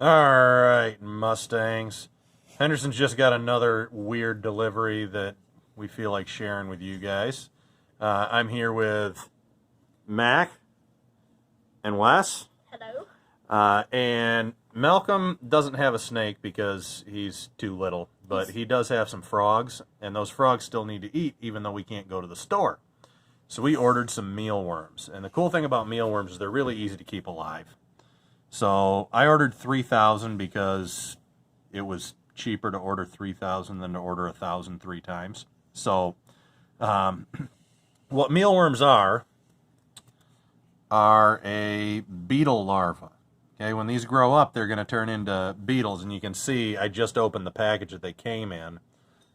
Alright, Mustangs. Henderson's just got another weird delivery that we feel like sharing with you guys. I'm here with Mac and Wes. Hello. And Malcolm doesn't have a snake because he's too little, but he does have some frogs, and those frogs still need to eat even though we can't go to the store. So we ordered some mealworms. And the cool thing about mealworms is they're really easy to keep alive. So I ordered 3,000 because it was cheaper to order 3,000 than to order 1,000 3 times. So what mealworms are a beetle larva. Okay, when these grow up, they're going to turn into beetles, and you can see I just opened the package that they came in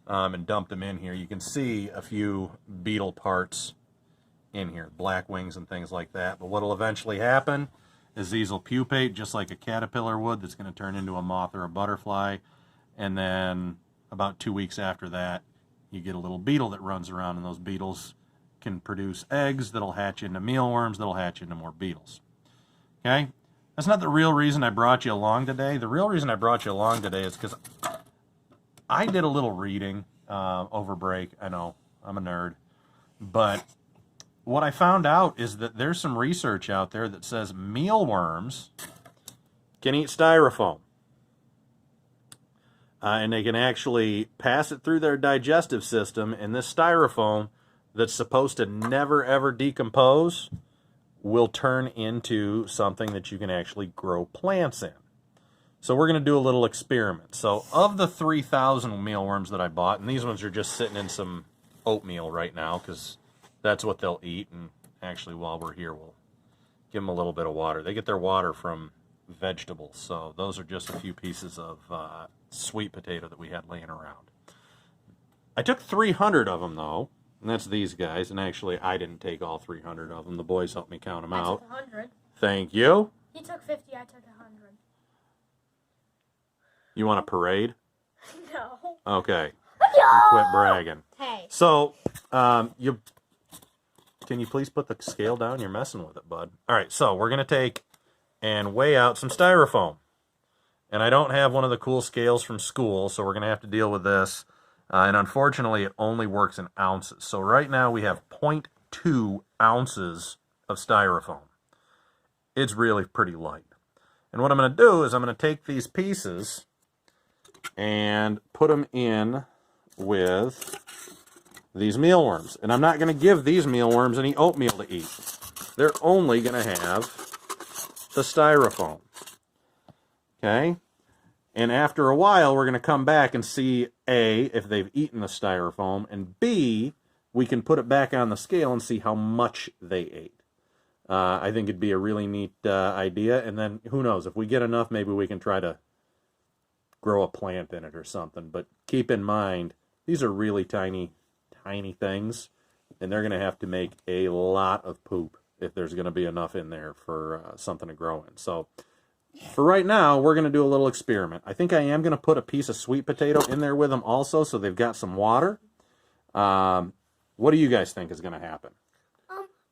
and dumped them in here. You can see a few beetle parts in here, black wings and things like that. But what will eventually happen is these will pupate just like a caterpillar would. That's going to turn into a moth or a butterfly, and then about 2 weeks after that, you get a little beetle that runs around, and those beetles can produce eggs that'll hatch into mealworms that'll hatch into more beetles. Okay? That's not the real reason I brought you along today. The real reason I brought you along today is because I did a little reading over break. I know, I'm a nerd. But what I found out is that there's some research out there that says mealworms can eat styrofoam. And they can actually pass it through their digestive system, and this styrofoam that's supposed to never ever decompose will turn into something that you can actually grow plants in. So we're going to do a little experiment. So of the 3,000 mealworms that I bought, and these ones are just sitting in some oatmeal right now because that's what they'll eat. And actually, while we're here, we'll give them a little bit of water. They get their water from vegetables. So those are just a few pieces of sweet potato that we had laying around. I took 300 of them, though. And that's these guys. And actually, I didn't take all 300 of them. The boys helped me count them out. I took 100. Thank you. He took 50, I took 100. You want a parade? No. Okay. No! Quit bragging. Hey. So, can you please put the scale down? You're messing with it, bud. All right, so we're going to take and weigh out some styrofoam. And I don't have one of the cool scales from school, so we're going to have to deal with this. And unfortunately, it only works in ounces. So right now we have 0.2 ounces of styrofoam. It's really pretty light. And what I'm going to do is I'm going to take these pieces and put them in with these mealworms. And I'm not going to give these mealworms any oatmeal to eat. They're only going to have the styrofoam. Okay? And after a while, we're going to come back and see, A, if they've eaten the styrofoam, and B, we can put it back on the scale and see how much they ate. I think it'd be a really neat idea, and then, who knows, if we get enough, maybe we can try to grow a plant in it or something. But keep in mind, these are really tiny, tiny things, and they're going to have to make a lot of poop if there's going to be enough in there for something to grow in. So, for right now, we're going to do a little experiment. I think I am going to put a piece of sweet potato in there with them also, so they've got some water. What do you guys think is going to happen?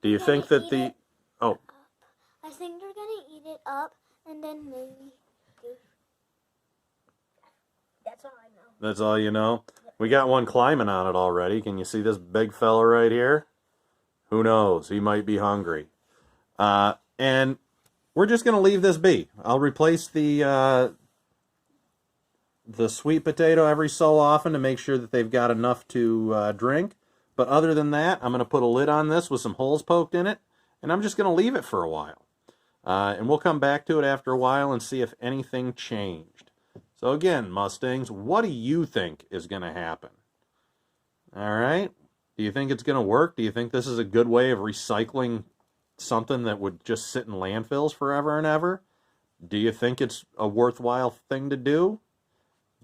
Do you think that the... Oh. I think they're going to eat it up, and then maybe... That's all I know. That's all you know? We got one climbing on it already. Can you see this big fella right here? Who knows? He might be hungry. And we're just going to leave this be. I'll replace the sweet potato every so often to make sure that they've got enough to drink. But other than that, I'm going to put a lid on this with some holes poked in it, and I'm just going to leave it for a while. And we'll come back to it after a while and see if anything changed. So again, Mustangs, what do you think is going to happen? All right? Do you think it's going to work? Do you think this is a good way of recycling something that would just sit in landfills forever and ever? Do you think it's a worthwhile thing to do?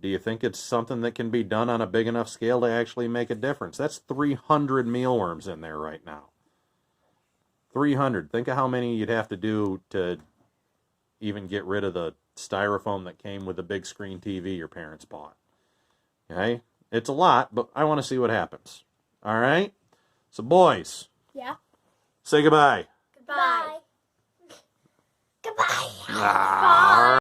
Do you think it's something that can be done on a big enough scale to actually make a difference? That's 300 mealworms in there right now. 300. Think of how many you'd have to do to even get rid of the styrofoam that came with the big screen TV your parents bought. Okay? It's a lot, but I want to see what happens. All right? So, boys. Yeah? Say goodbye. Goodbye. Goodbye. Ah.